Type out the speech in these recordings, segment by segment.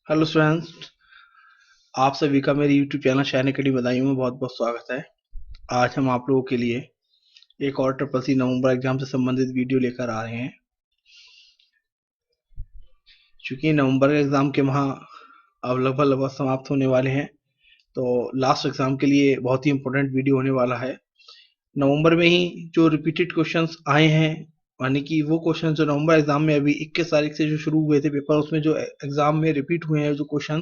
Hello students, आप सभी का मेरे YouTube channel Shine Academy Budaun में बहुत बहुत स्वागत है। आज हम आप लोगों के लिए एक और ट्रिपल सी नवंबर एग्जाम से संबंधित वीडियो लेकर आ रहे हैं। चूंकि नवंबर के एग्जाम के माह अब लगभग समाप्त होने वाले हैं, तो लास्ट एग्जाम के लिए बहुत ही इंपॉर्टेंट वीडियो होने वाला है। नवंबर में ही जो रिपीटेड क्वेश्चंस आए हैं, यानी कि वो क्वेश्चन जो नवंबर एग्जाम में अभी 21 तारीख से जो शुरू हुए थे पेपर, उसमें जो एग्जाम में रिपीट हुए हैं जो क्वेश्चन,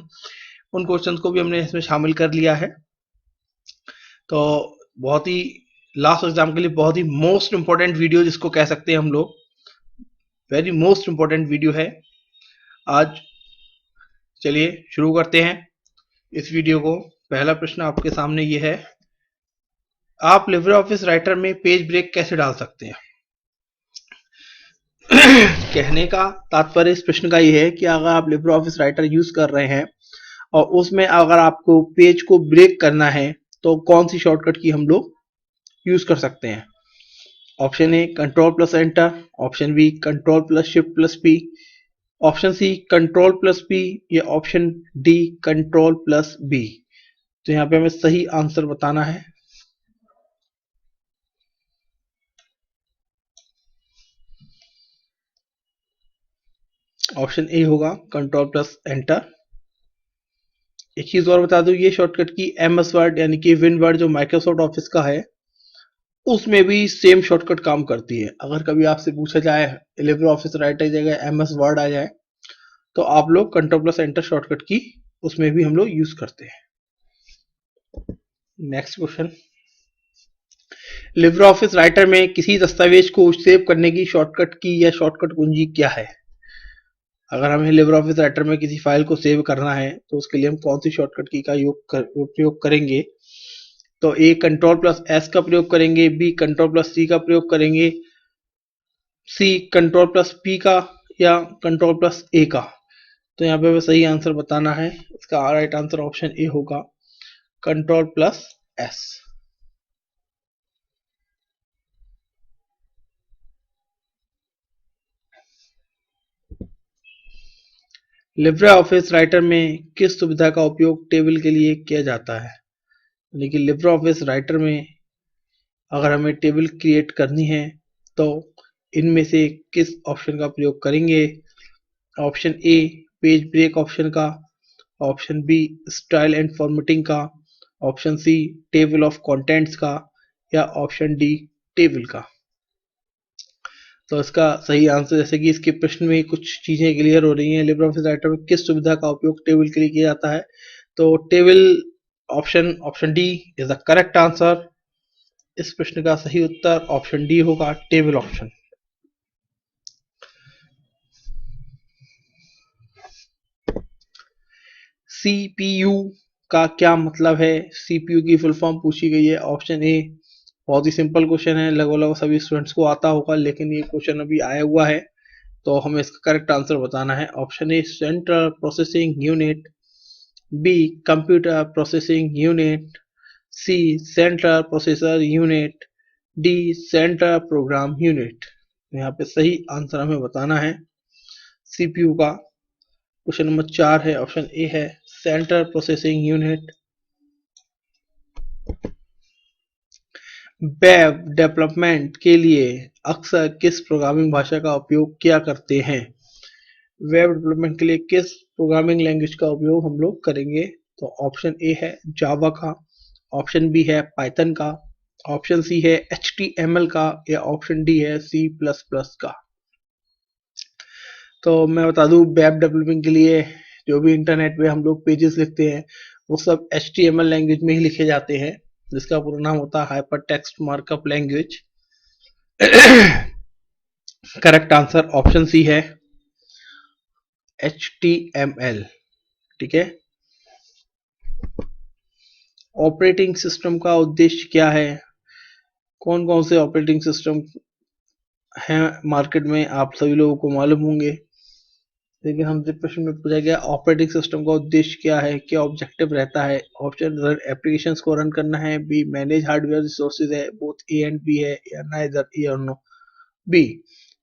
उन क्वेश्चंस को भी हमने इसमें शामिल कर लिया है। तो बहुत ही लास्ट एग्जाम के लिए बहुत ही मोस्ट इंपॉर्टेंट वीडियो जिसको कह सकते हैं हम लोग, वेरी मोस्ट इंपॉर्टेंट वीडियो है आज। चलिए शुरू करते हैं इस वीडियो को। पहला प्रश्न आपके सामने ये है, आप लिब्रे ऑफिस राइटर में पेज ब्रेक कैसे डाल सकते हैं? कहने का तात्पर्य इस प्रश्न का ये है कि अगर आप लिब्रे ऑफिस राइटर यूज कर रहे हैं और उसमें अगर आपको पेज को ब्रेक करना है तो कौन सी शॉर्टकट की हम लोग यूज कर सकते हैं। Option A control plus enter, option B control plus shift plus P, option C control plus P, या option D control plus B. तो यहाँ पे हमें सही आंसर बताना है। ऑप्शन ए होगा कंट्रोल प्लस एंटर। एक चीज और बता दूं, ये शॉर्टकट की एमएस वर्ड यानी कि विन वर्ड जो माइक्रोसॉफ्ट ऑफिस का है, उसमें भी सेम शॉर्टकट काम करती है। अगर कभी आपसे पूछा जाए लिब्रे ऑफिस राइटर की जगह एमएस वर्ड आ जाए, तो आप लोग कंट्रोल प्लस एंटर शॉर्टकट की उसमें भी हम लोग यूज करते हैं। Next question, Libre office writer में किसी दस्तावेज को सेव करने की शॉर्टकट की या शॉर्टकट कुंजी क्या है? अगर हमें लिब्रे ऑफिस राइटर में किसी फाइल को सेव करना है तो उसके लिए हम कौन सी शॉर्टकट की का उपयोग करेंगे? तो ए कंट्रोल प्लस एस का प्रयोग करेंगे, बी कंट्रोल प्लस सी का प्रयोग करेंगे, सी कंट्रोल प्लस पी का, या कंट्रोल प्लस ए का। तो यहाँ पे हमें सही आंसर बताना है। इसका राइट आंसर ऑप्शन ए होगा control plus S. Libre office writer में किस सुविधा का उपयोग टेबल के लिए किया जाता है? यानी कि लिब्रे ऑफिस राइटर में अगर हमें टेबल क्रिएट करनी है तो इनमें से किस ऑप्शन का प्रयोग करेंगे? Option A page break option का, option B style and formatting का, option C table of contents का, या ऑप्शन डी टेबल का। तो इसका सही आंसर, जैसे कि इसके प्रश्न में कुछ चीजें क्लियर हो रही हैं, लिब्रे ऑफिस राइटर में किस सुविधा का उपयोग टेबल के लिए किया जाता है, तो table option D is the correct answer. इस प्रश्न का सही उत्तर ऑप्शन डी होगा, टेबल ऑप्शन। सीपीयू का क्या मतलब है? सीपीयू की फुल फॉर्म पूछी गई है। ऑप्शन ए, बहुत ही सिंपल क्वेश्चन है, लगभग लगभग सभी स्टूडेंट्स को आता होगा, लेकिन ये क्वेश्चन अभी आया हुआ है तो हमें इसका करेक्ट आंसर बताना है। Option A central processing unit, B computer processing unit, C central processor unit, D central program unit. यहाँ पे सही आंसर हमें बताना है। सीपीयू का क्वेश्चन नंबर 4 है, ऑप्शन ए है central processing unit. Web development के लिए अक्सर किस प्रोग्रामिंग भाषा का उपयोग किया करते हैं? वेब डेवलपमेंट के लिए किस प्रोग्रामिंग लैंग्वेज का उपयोग हम लोग करेंगे? तो ऑप्शन ए है जावा का, ऑप्शन बी है पाइथन का, ऑप्शन सी है HTML का, या ऑप्शन डी है C++ का। तो मैं बता दूं, वेब डेवलपिंग के लिए जो भी इंटरनेट पे हम लोग पेजेस लिखते हैं वो सब HTML लैंग्वेज में ही लिखे जाते हैं, जिसका पूरा नाम होता है hypertext markup language. Correct answer option C है HTML। ठीक है। ऑपरेटिंग सिस्टम का उद्देश्य क्या है? कौन कौन से ऑपरेटिंग सिस्टम हैं मार्केट में, आप सभी लोगों को मालूम होंगे, लेकिन हमसे प्रश्न में पूछा गया ऑपरेटिंग सिस्टम का उद्देश्य क्या है, क्या ऑब्जेक्टिव रहता है? ऑप्शन रन एप्लीकेशंस को रन करना है, बी मैनेज हार्डवेयर रिसोर्सेज है, बोथ ए एंड बी है, या नाइदर ए और नो बी।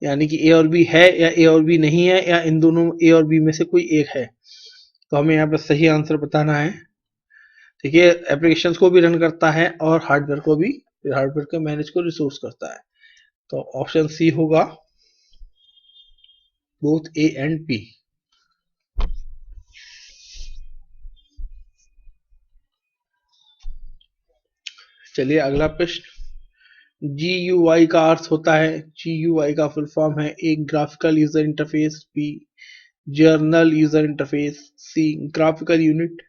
यानी कि ए और बी है, या ए और बी नहीं है, या इन दोनों ए और बी में से कोई एक है। तो हमें यहाँ पे सही आंसर बताना है। ठीक है, एप्लीकेशंस को भी रन करता है और हार्डवेयर को भी, हार्डवेयर के मैनेज को रिसोर्स करता है। तो ऑप्शन सी होगा, बोथ ए एंड बी। चलिए अगला प्रश्न। GUI का अर्थ होता है, GUI का फुल फॉर्म है, A graphical user interface, B general user interface, C graphical unit.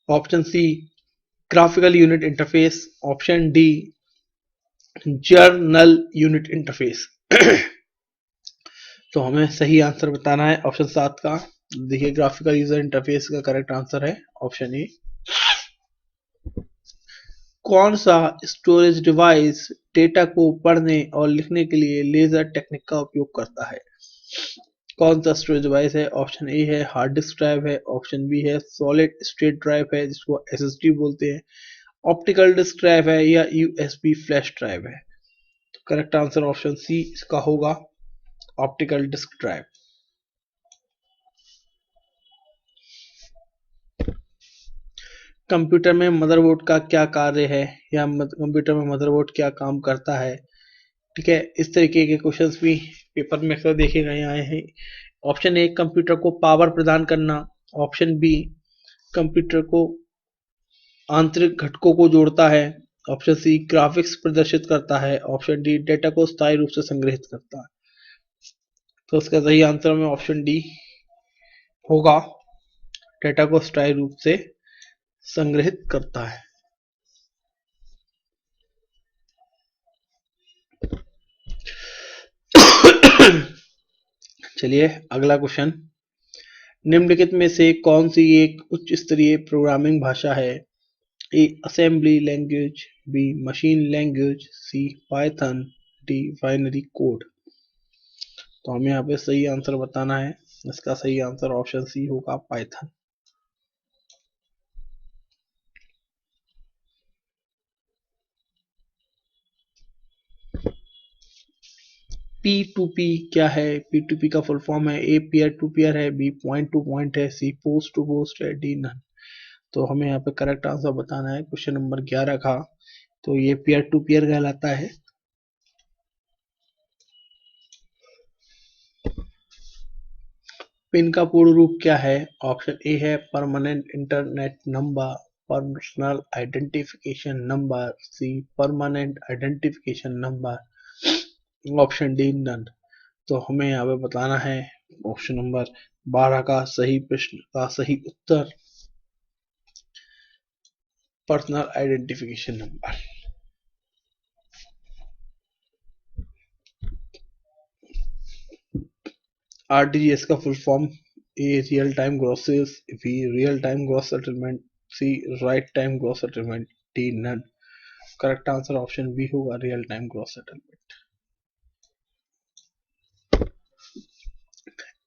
Option C graphical unit interface, option D general unit interface. तो हमें सही आंसर बताना है ऑप्शन 7 का। देखिए ग्राफिकल यूजर इंटरफेस का करेक्ट आंसर है ऑप्शन ए। कौन सा स्टोरेज डिवाइस डेटा को पढ़ने और लिखने के लिए लेजर टेक्निक का उपयोग करता है? कौन सा स्टोरेज डिवाइस है? ऑप्शन ए है हार्ड डिस्क ड्राइव है, ऑप्शन बी है सॉलिड स्टेट ड्राइव है जिसको SSD बोलते हैं, ऑप्टिकल डिस्क ड्राइव है, या USB फ्लैश ड्राइव है। तो करेक्ट आंसर ऑप्शन सी इसका होगा, ऑप्टिकल डिस्क ड्राइव। कंप्यूटर में मदरबोर्ड का क्या कार्य है, या कंप्यूटर में मदरबोर्ड क्या काम करता है? ठीक है, इस तरीके के क्वेश्चंस भी पेपर में अक्सर देखे गए आए हैं। ऑप्शन ए कंप्यूटर को पावर प्रदान करना, ऑप्शन बी कंप्यूटर को आंतरिक घटकों को जोड़ता है, ऑप्शन सी ग्राफिक्स प्रदर्शित करता है, ऑप्शन डी डेटा को स्थायी रूप से संग्रहित करता है। तो इसका सही आंसर में ऑप्शन डी होगा, डेटा को स्थायी रूप से संग्रहित करता है। चलिए अगला क्वेश्चन। निम्नलिखित में से कौन सी एक उच्च स्तरीय प्रोग्रामिंग भाषा है? A assembly language, B machine language, C Python, D binary code. तो हमें यहाँ पे सही आंसर बताना है। इसका सही आंसर ऑप्शन सी होगा, पाइथन। P2P क्या है? P2P का फुल फॉर्म है, ए पीयर टू पीयर है, बी पॉइंट टू पॉइंट है, सी पोस्ट टू पोस्ट है, डी नन। तो हमें यहाँ पे करेक्ट आंसर बताना है क्वेश्चन नंबर 11 का। तो ये पीयर टू पीयर कहलाता है। पिन का पूर्ण रूप क्या है? ऑप्शन ए है permanent internet number, personal identification number, C permanent identification number, option D none. तो हमें यहाँ पे बताना है ऑप्शन नंबर 12 का सही प्रश्न का सही उत्तर, पर्सनल आइडेंटिफिकेशन नंबर। RTGS का full form, A real time gross sales, B real time gross settlement, C right time gross settlement, D none. Correct answer option B होगा, real time gross settlement.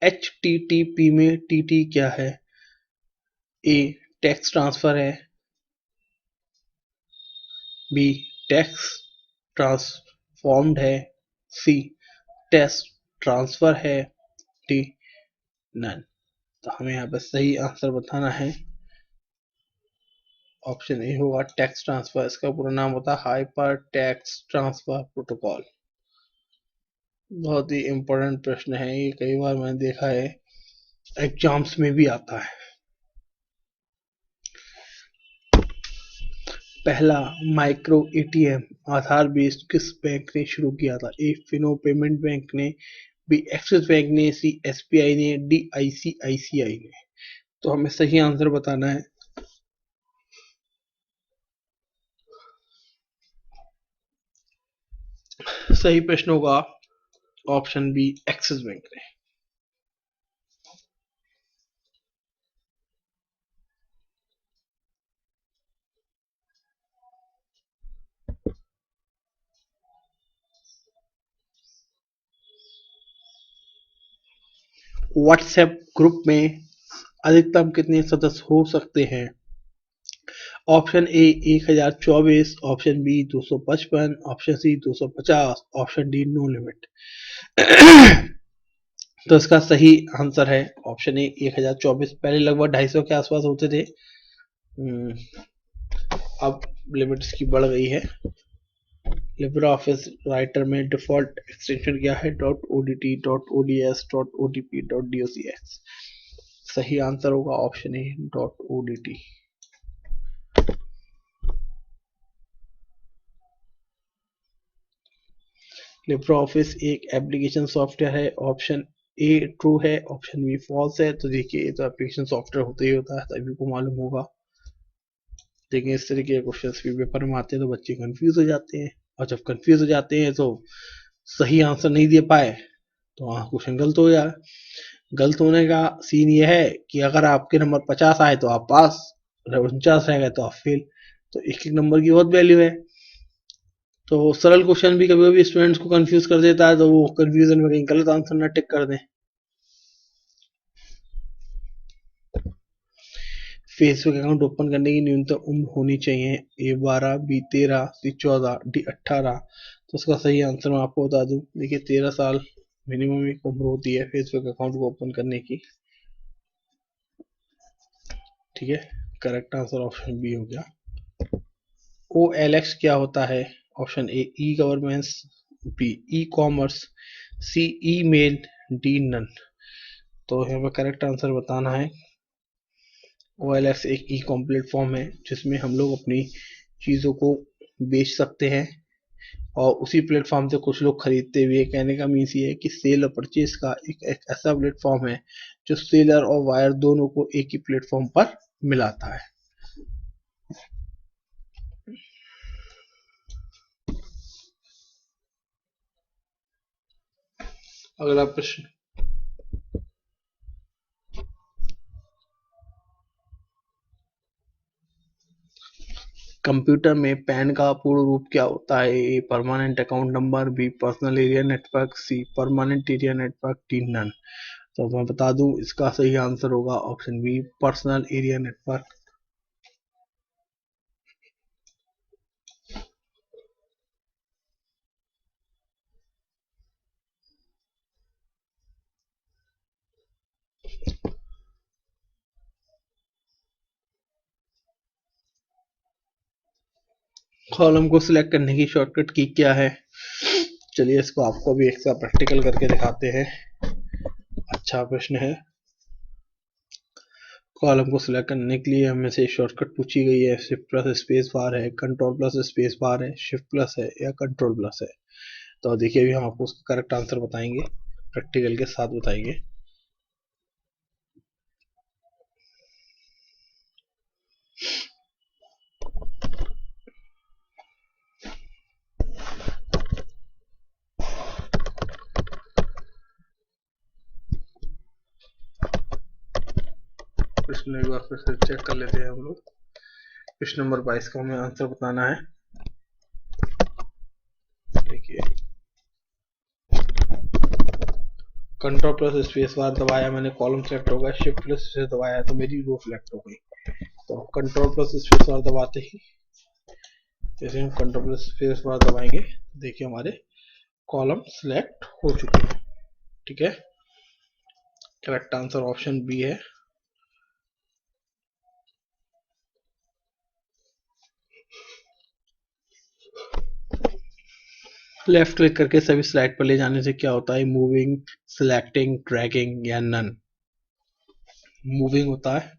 HTTP में TT क्या है? A text transfer है, B text transformed है, C text transfer है, D none. तो हमें यहाँ पे सही आंसर बताना है। ऑप्शन ए होगा टेक्स्ट ट्रांसफर। इसका पूरा नाम होता है हाइपर टेक्स्ट ट्रांसफर प्रोटोकॉल। बहुत ही इंपॉर्टेंट प्रश्न है ये, कई बार मैंने देखा है एग्जाम्स में भी आता है। पहला माइक्रो ATM आधार बेस्ड किस बैंक ने शुरू किया था? ए फिनो पेमेंट बैंक ने, बी एक्सिस बैंक ने, सी SBI ने, डी ICICI ने। तो हमें सही आंसर बताना है। सही प्रश्न होगा ऑप्शन बी एक्सिस बैंक ने। व्हाट्सएप ग्रुप में अधिकतम कितने सदस्य हो सकते हैं? Option A 1024, option B 255, option C 250, option D no limit. तो इसका सही आंसर है ऑप्शन ए 1024। पहले लगभग 250 के आसपास होते थे, अब लिमिट इसकी बढ़ गई है। लिब्रे ऑफिस राइटर में डिफॉल्ट एक्सटेंशन क्या है? .odt, .ods, .otp, .docx। सही आंसर होगा option A .odt। Libre office एक एप्लीकेशन सॉफ्टवेयर है। ऑप्शन ए ट्रू है, ऑप्शन बी फॉल्स है। तो देखिए, ये तो एप्लीकेशन सॉफ्टवेयर होता ही होता है, सभी को मालूम होगा। लेकिन इस तरीके के क्वेश्चंस भी पेपर में आते हैं तो बच्चे कंफ्यूज हो जाते हैं, और जब कंफ्यूज हो जाते हैं तो सही आंसर नहीं दे पाए तो हाँ, क्वेश्चन गलत हो जाए। गलत होने का सीन ये है कि अगर आपके नंबर 50 आए तो आप पास, 49 रह गए तो आप फेल। तो एक एक नंबर की बहुत वैल्यू है। तो सरल क्वेश्चन भी कभी कभी स्टूडेंट्स को कंफ्यूज कर देता है, तो वो कंफ्यूजन में कहीं गलत आंसर ना टिक कर दें। फेसबुक अकाउंट ओपन करने की न्यूनतम उम्र होनी चाहिए। ए 12, बी 13, सी 14, डी 18। तो उसका सही आंसर मैं आपको बता दूं, देखिए 13 साल मिनिमम एक उम्र होती है फेसबुक अकाउंट को ओपन करने की। ठीक है, करेक्ट आंसर ऑप्शन बी हो गया। OLX क्या होता है? Option A e governance, B e commerce, C email, D none. तो यहाँ पर करेक्ट आंसर बताना है। OLX एक ई कॉम प्लेटफॉर्म है जिसमें हम लोग अपनी चीज़ों को बेच सकते हैं, और उसी प्लेटफॉर्म से कुछ लोग खरीदते भी है। कहने का मीन्स ये है कि सेल और परचेज का एक ऐसा प्लेटफॉर्म है जो सेलर और वायर दोनों को एक ही प्लेटफॉर्म पर मिलाता है। अगला प्रश्न, कंप्यूटर में पैन का पूर्ण रूप क्या होता है? A permanent account number, B personal area network, C permanent area network, D none. तो मैं बता दूं, इसका सही आंसर होगा option B personal area network. Column को सिलेक्ट करने की शॉर्टकट की क्या है? चलिए, इसको आपको भी एक साथ प्रैक्टिकल करके दिखाते हैं। अच्छा प्रश्न है। कॉलम को सिलेक्ट करने के लिए हमें से शॉर्टकट पूछी गई है। शिफ्ट प्लस स्पेस बार है, कंट्रोल प्लस स्पेस बार है, शिफ्ट प्लस है, या कंट्रोल प्लस है। तो देखिए, अभी हम आपको उसका करेक्ट आंसर बताएंगे, प्रैक्टिकल के साथ बताएंगे। प्रश्न एक बार फिर से चेक कर लेते हैं हम लोग। प्रश्न नंबर 22 का हमें आंसर बताना है। देखिए, कंट्रोल प्लस स्पेस बार दबाया मैंने, कॉलम सेलेक्ट हो गया। शिफ्ट प्लस से दबाया तो मेरी रो सेलेक्ट हो गई। तो कंट्रोल प्लस स्पेस बार दबाते ही, जैसे हम कंट्रोल प्लस स्पेस बार दबाएंगे, देखिए हमारे कॉलम सिलेक्ट हो चुके हैं। ठीक है, करेक्ट आंसर ऑप्शन बी है। लेफ्ट क्लिक करके सभी स्लाइड पर ले जाने से क्या होता है? मूविंग, सिलेक्टिंग, ड्रैगिंग, या नन। मूविंग होता है।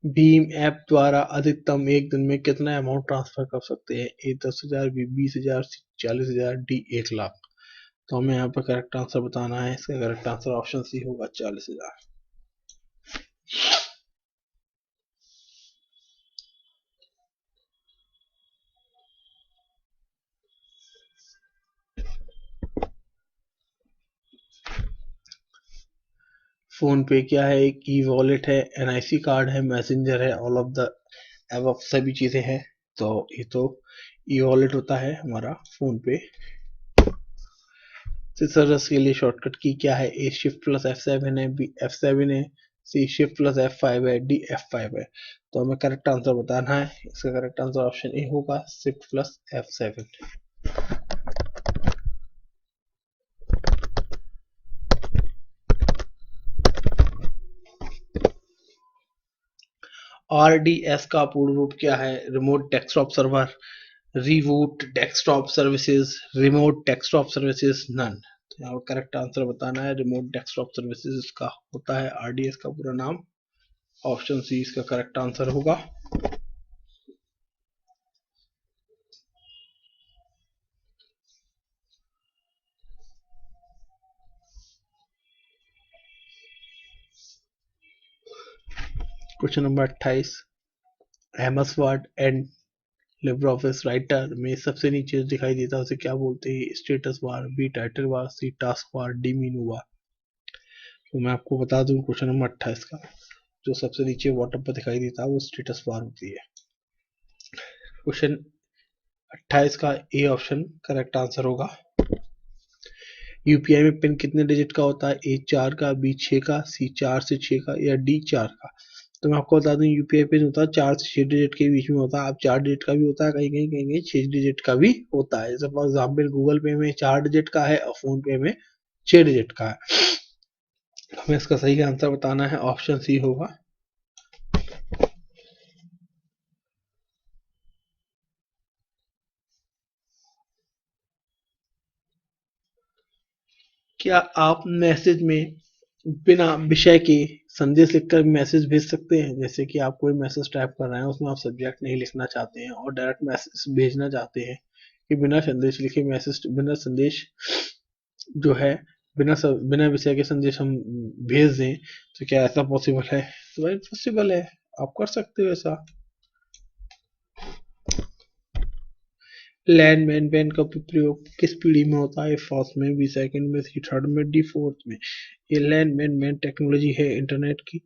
भीम ऐप द्वारा अधिकतम एक दिन में कितना अमाउंट ट्रांसफर कर सकते हैं? ए 10,000, बी 20,000, सी 40,000, डी 1,00,000। तो हमें यहाँ पर करेक्ट आंसर बताना है। इसका करेक्ट आंसर ऑप्शन सी होगा 40,000। फोन पे क्या है? एक ई वॉलेट है, NIC कार्ड है, मैसेंजर है, ऑल ऑफ द एबव सभी चीजें हैं। तो ये तो ई वॉलेट होता है हमारा फोन पे। सिसरस के लिए शॉर्टकट की क्या है? ए शिफ्ट प्लस F7 है, बी F7 है, सी शिफ्ट प्लस F5 है, डी F5 है। तो हमें करेक्ट आंसर बताना है, इसका करेक्ट आंसर ऑप्शन ए होगा, शिफ्ट प्लस F7। RDS का पूर्ण रूप क्या है? Remote desktop server, reboot desktop services, remote desktop services, none. तो यहाँ करेक्ट आंसर बताना है, रिमोट डेस्कटॉप सर्विसेज इसका होता है RDS का पूरा नाम। ऑप्शन सी इसका करेक्ट आंसर होगा। Question number 28, MS word and Libre office writer में सबसे नीचे दिखाई देता है उसे क्या बोलते हैं? Status bar, B title bar, C task bar, D menu bar. तो मैं आपको बता दूं क्वेश्चन नंबर 28 का जो सबसे नीचे बॉटम पर दिखाई देता है वो स्टेटस बार होती है। क्वेश्चन 28 का ए ऑप्शन करेक्ट आंसर होगा। यूपीआई में पिन कितने डिजिट का होता है? ए 4 का, बी 6 का, सी 4 से 6 का, या डी 4 का। तो मैं आपको बता दूं यूपीआई पिन होता है 4 से 6 डिजिट के बीच में होता है। अब 4 डिजिट का भी होता है, कहीं कहीं कहीं कहीं 6 डिजिट का भी होता है। जैसे फॉर एग्जाम्पल गूगल पे में 4 डिजिट का है और फोन पे में 6 डिजिट का है। हमें इसका सही आंसर बताना है, ऑप्शन सी होगा। क्या आप मैसेज में बिना विषय के संदेश लिखकर मैसेज भेज सकते हैं? जैसे कि आप कोई मैसेज टाइप कर रहे हैं, उसमें आप सब्जेक्ट नहीं लिखना चाहते हैं और डायरेक्ट मैसेज भेजना चाहते हैं कि बिना संदेश लिखे मैसेज, बिना संदेश जो है, बिना विषय के संदेश हम भेज दें, तो क्या ऐसा पॉसिबल है? तो भाई पॉसिबल है, आप कर सकते हो ऐसा। लैंडमैन पेन का प्रयोग किस पीढ़ी में होता है? फर्स्ट में, बी सेकंड में, सी थर्ड में, डी फोर्थ में। ये लैंडमैन मैन टेक्नोलॉजी है इंटरनेट की,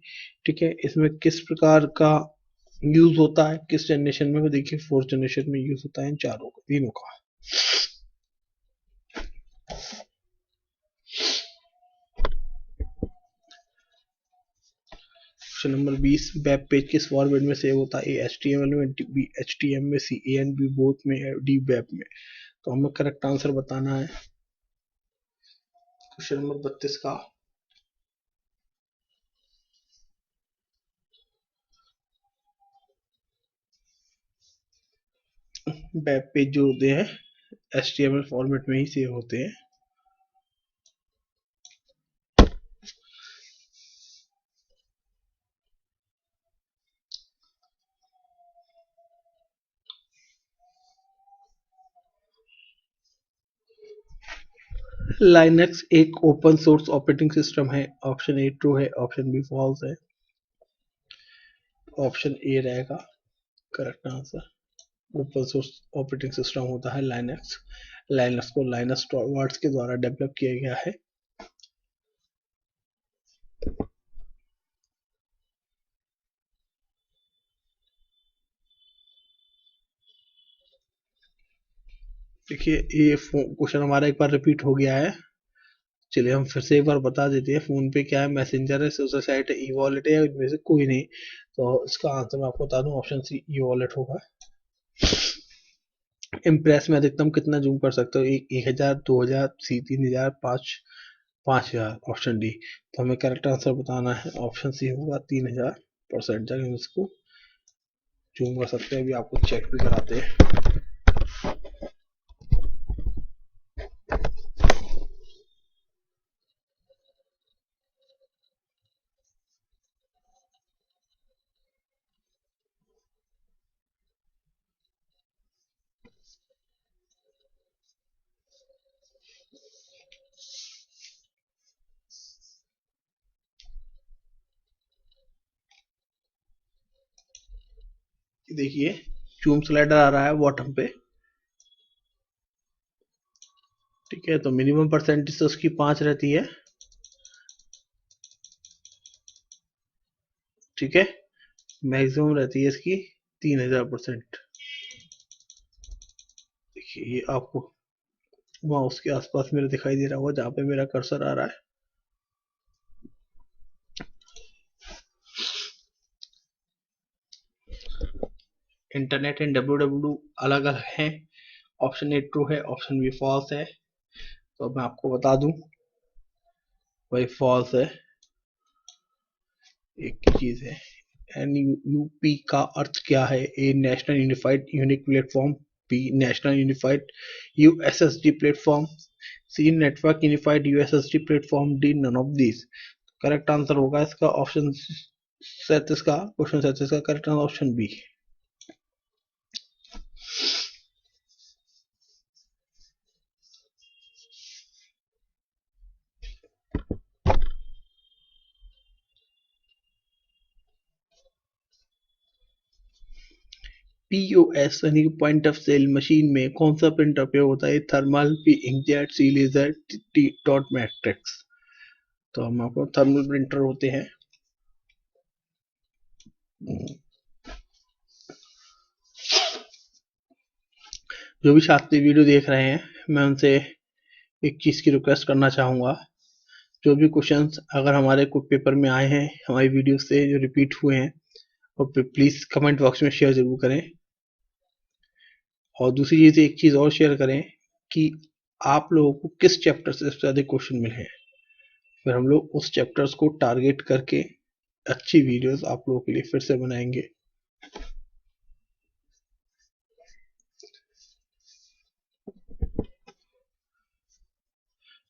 ठीक है। इसमें किस प्रकार का यूज होता है, किस जनरेशन में? देखिए फोर्थ जनरेशन में यूज होता है इन चारों का, तीनों का। क्वेश्चन नंबर 20, वेब पेज किस फॉर्मेट में सेव होता है? ए HTML में, बी HTML में, सी ANB बोथ में, डी वेब में। तो हमें करेक्ट आंसर बताना है क्वेश्चन नंबर 32 का। वेब पेज जो होते हैं HTML फॉर्मेट में ही सेव होते हैं। लाइनक्स एक ओपन सोर्स ऑपरेटिंग सिस्टम है। ऑप्शन ए ट्रू है, ऑप्शन बी फॉल्स है। ऑप्शन ए रहेगा correct answer. Open source operating system होता है लाइनक्स। लाइनक्स को लाइनस टॉरवर्ड्स के द्वारा डेवलप किया गया है। देखिए ये क्वेश्चन हमारा एक बार रिपीट हो गया है, चलिए हम फिर से एक बार बता देते हैं। फोन पे क्या है? मैसेंजर है, सोशल साइट है, ई वॉलेट है, इनमें से कोई नहीं। तो इसका आंसर मैं आपको बता दूं, ऑप्शन सी ई वॉलेट होगा। इम्प्रेस में अधिकतम कितना जूम कर सकते हो? 1000, 2000, सी 3000, 5000, ऑप्शन डी। तो हमें करेक्ट आंसर बताना है, ऑप्शन सी होगा 3000% तक हम इसको जूम कर सकते हैं। अभी आपको चेक भी कराते हैं। देखिए जूम स्लाइडर आ रहा है बॉटम पे, ठीक है। तो मिनिमम परसेंटेज तो उसकी 5 रहती है, ठीक है। मैक्सिमम रहती है इसकी 3000%। देखिए ये आपको माउस के आसपास मेरे दिखाई दे रहा होगा जहाँ पे मेरा कर्सर आ रहा है। इंटरनेट एंड www अलग अलग हैं। ऑप्शन ए ट्रू है, ऑप्शन बी फॉल्स है। तो मैं आपको बता दूं भाई फॉल्स है। एक ही चीज है। NUP का अर्थ क्या है? A national unified unique platform, B national unified USSD platform, C network unified USSD platform, D none of this. Correct answer होगा इसका ऑप्शन 37 का, क्वेश्चन 37 का correct answer option B. POS यानी कि पॉइंट ऑफ सेल मशीन में कौन सा printer उपयोग होता है? थर्मल, बी इंकजेट, सी लेजर, टी डॉट मैट्रिक्स। तो हम आपको थर्मल प्रिंटर होते हैं। जो भी छात्र वीडियो देख रहे हैं, मैं उनसे एक चीज की रिक्वेस्ट करना चाहूंगा, जो भी क्वेश्चंस अगर हमारे कुछ पेपर में आए हैं हमारी वीडियो से जो रिपीट हुए हैं, और प्लीज कमेंट बॉक्स में शेयर जरूर करें। और दूसरी चीज एक चीज और शेयर करें कि आप लोगों को किस चैप्टर से सबसे ज्यादा क्वेश्चन मिले हैं, फिर हम लोग उस चैप्टर्स को टारगेट करके अच्छी वीडियोस आप लोगों के लिए फिर से बनाएंगे।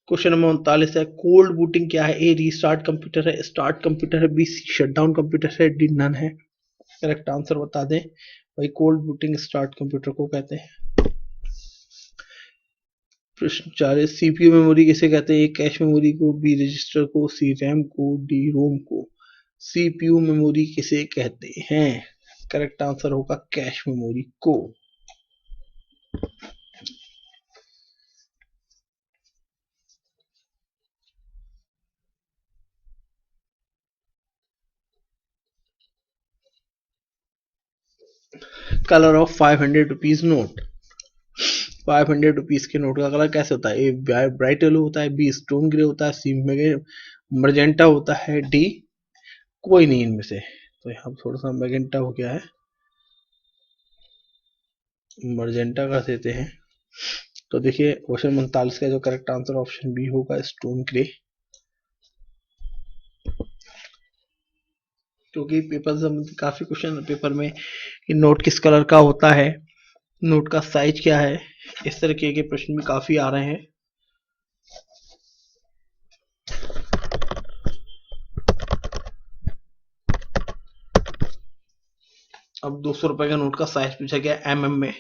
क्वेश्चन नंबर 39 है, कोल्ड बूटिंग क्या है? ए रीस्टार्ट कंप्यूटर है, स्टार्ट कंप्यूटर है, बी शटडाउन कंप्यूटर है, डी नन है। करेक्ट आंसर बता दें भाई। कोल्ड बूटिंग स्टार्ट कंप्यूटर को कहते हैं। प्रश्न 4, सीपीयू मेमोरी किसे कहते हैं? ए कैश मेमोरी को, बी रजिस्टर को, सी रैम को, डी रोम को। सीपीयू मेमोरी किसे कहते हैं? करेक्ट आंसर होगा कैश मेमोरी को। Colour of 500 rupees note. 500 rupees के नोट का कलर कैसे होता है? ए ब्राइट येलो होता है, बी स्टोन ग्रे होता है, सी मजेंटा होता है, डी कोई नहीं इनमें से। तो यहाँ थोड़ा सा मैजेंटा हो गया है, मजेंटा कर देते हैं। तो देखिए क्वेश्चन 39 का जो करेक्ट आंसर ऑप्शन बी होगा, स्टोन ग्रे। क्योंकि पेपर से काफी क्वेश्चन पेपर में कि नोट किस कलर का होता है, नोट का साइज क्या है, इस तरीके के प्रश्न भी काफी आ रहे हैं। अब 200 रुपए का नोट का साइज पूछा गया एमएम में।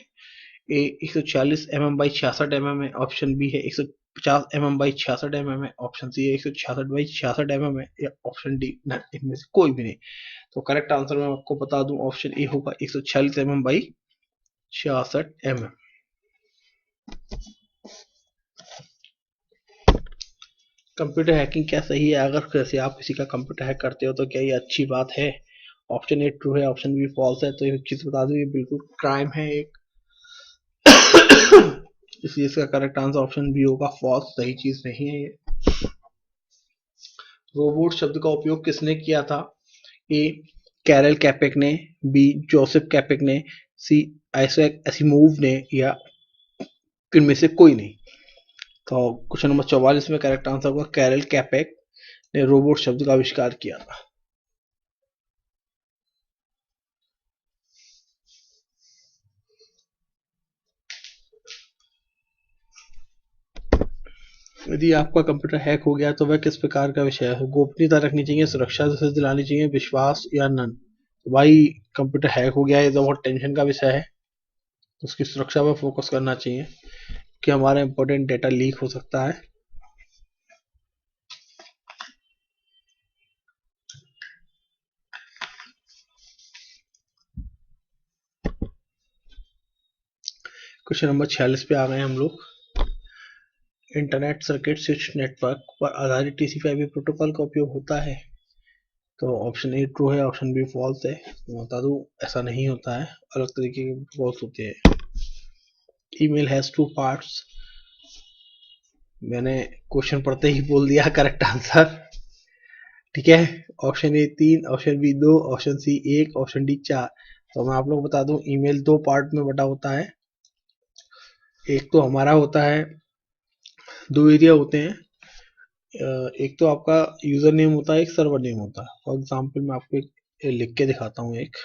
ए 140 mm बाई 66 mm है, ऑप्शन बी है 150 mm बाई 66 mm है, ऑप्शन सी है 166 बाई 66 mm है, या ऑप्शन डी इनमें से कोई भी नहीं। तो करेक्ट आंसर मैं आपको बता दूं, ऑप्शन ए होगा 146 mm by 66 mm। Computer hacking क्या सही है? अगर जैसे आप किसी का कंप्यूटर हैक करते हो तो क्या ये अच्छी बात है? ऑप्शन ए ट्रू है, ऑप्शन बी फॉल्स है। तो एक चीज बता दूं, ये बिल्कुल क्राइम है एक। इसलिए इसका करेक्ट आंसर ऑप्शन बी होगा, फॉल्स, सही चीज नहीं है ये। रोबोट शब्द का उपयोग किसने किया था? ए कैरल कैपेक ने, बी जोसेफ कैपेक ने, सी आइजैक एसिमोव ने, या इनमें से कोई नहीं। तो क्वेश्चन नंबर 44 में करेक्ट आंसर होगा कैरल कैपेक ने रोबोट शब्द का आविष्कार किया था। यदि आपका कंप्यूटर हैक हो गया तो वह किस प्रकार का विषय है? गोपनीयता रखनी चाहिए, सुरक्षा से दिलानी चाहिए, विश्वास या नन। तो भाई कंप्यूटर हैक हो गया है तो बहुत टेंशन का विषय है, तो उसकी सुरक्षा पर फोकस करना चाहिए कि हमारा इंपॉर्टेंट डेटा लीक हो सकता है। क्वेश्चन नंबर 46 पे आ गए हम लोग। इंटरनेट सर्किट स्विच नेटवर्क पर आधारित TCP/IP प्रोटोकॉल का उपयोग होता है। तो ऑप्शन ए ट्रू है, ऑप्शन बी फॉल्स है। तो बता दूं ऐसा नहीं होता है, अलग तरीके के प्रोटोकॉल्स होते हैं। Email has 2 parts. मैंने क्वेश्चन पढ़ते ही बोल दिया करेक्ट आंसर, ठीक है। Option A 3, option B 2, option C 1, option D 4। तो मैं आप लोग बता दूं, ईमेल दो पार्ट में बटा होता है। एक तो हमारा होता है, दो एरिया होते हैं। एक तो आपका यूजर नेम होता है, एक सर्वर नेम होता है। फॉर एग्जांपल मैं आपको एक लिख के दिखाता हूँ। एक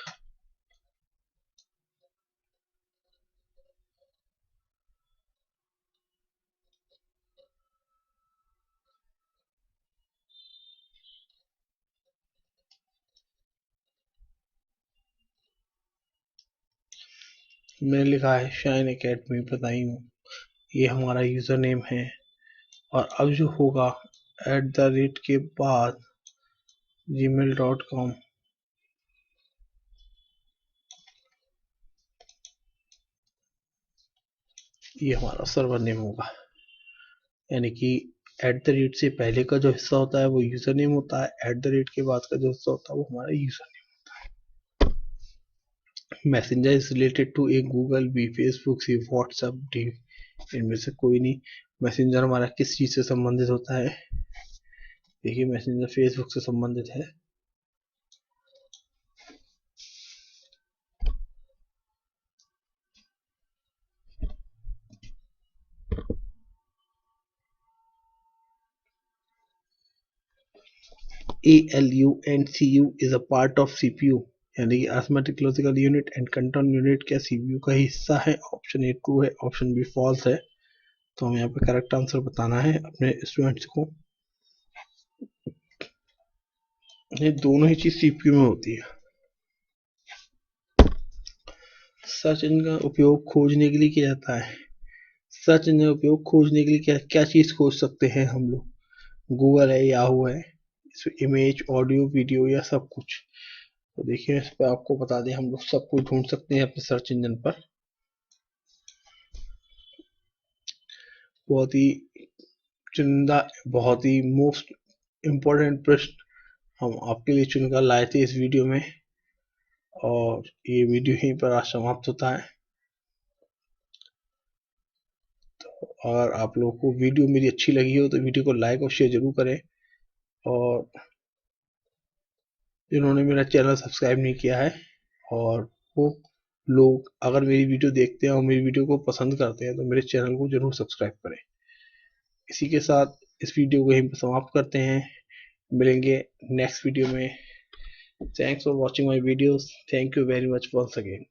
मैंने लिखा है शाइन एकेडमी बताई हूँ, ये हमारा यूजर नेम है। और अब जो होगा, @ के बाद gmail.com, ये हमारा सर्वर नेम होगा। यानी कि @ से पहले का जो हिस्सा होता है वो यूजर नेम होता है, @ के बाद का जो हिस्सा होता है वो हमारा user name. Messenger is related to A Google, B Facebook, C WhatsApp, D. इनमें से कोई नहीं। मैसेंजर हमारा किस चीज से संबंधित होता है? देखिए, मैसेंजर फेसबुक से संबंधित है। ALU and CU is a part of CPU, यानी कि arithmetic logical unit and control unit क्या CPU का ही हिस्सा है। ऑप्शन ए ट्रू है, ऑप्शन बी फॉल्स है। तो हमें यहाँ पे करेक्ट आंसर बताना है अपने स्टूडेंट्स को। ये दोनों ही चीज CPU में होती है। सर्च इंजन का उपयोग खोजने के लिए किया जाता है। सर्च इंजन का उपयोग खोजने के लिए क्या क्या चीज खोज सकते हैं हम लोग? गूगल है, याहू है, इमेज, ऑडियो, वीडियो, या सब कुछ। तो देखिए, इस पर आपको बता दें, हम लोग सब कुछ ढूंढ सकते हैं अपने सर्च इंजन पर। बहुत ही चुनिंदा, बहुत ही मोस्ट इम्पोर्टेंट प्रश्न हम आपके लिए चुनकर लाए थे इस वीडियो में। और ये वीडियो यहीं पर आज समाप्त होता है। अगर आप लोगों को वीडियो मेरी अच्छी लगी हो तो वीडियो को लाइक और शेयर जरूर करें। और जिन्होंने मेरा चैनल सब्सक्राइब नहीं किया है, और वो लोग अगर मेरी वीडियो देखते हैं और मेरी वीडियो को पसंद करते हैं तो मेरे चैनल को जरूर सब्सक्राइब करें। इसी के साथ इस वीडियो को यहीं पर समाप्त करते हैं। मिलेंगे नेक्स्ट वीडियो में। Thanks for watching my videos. Thank you very much once again.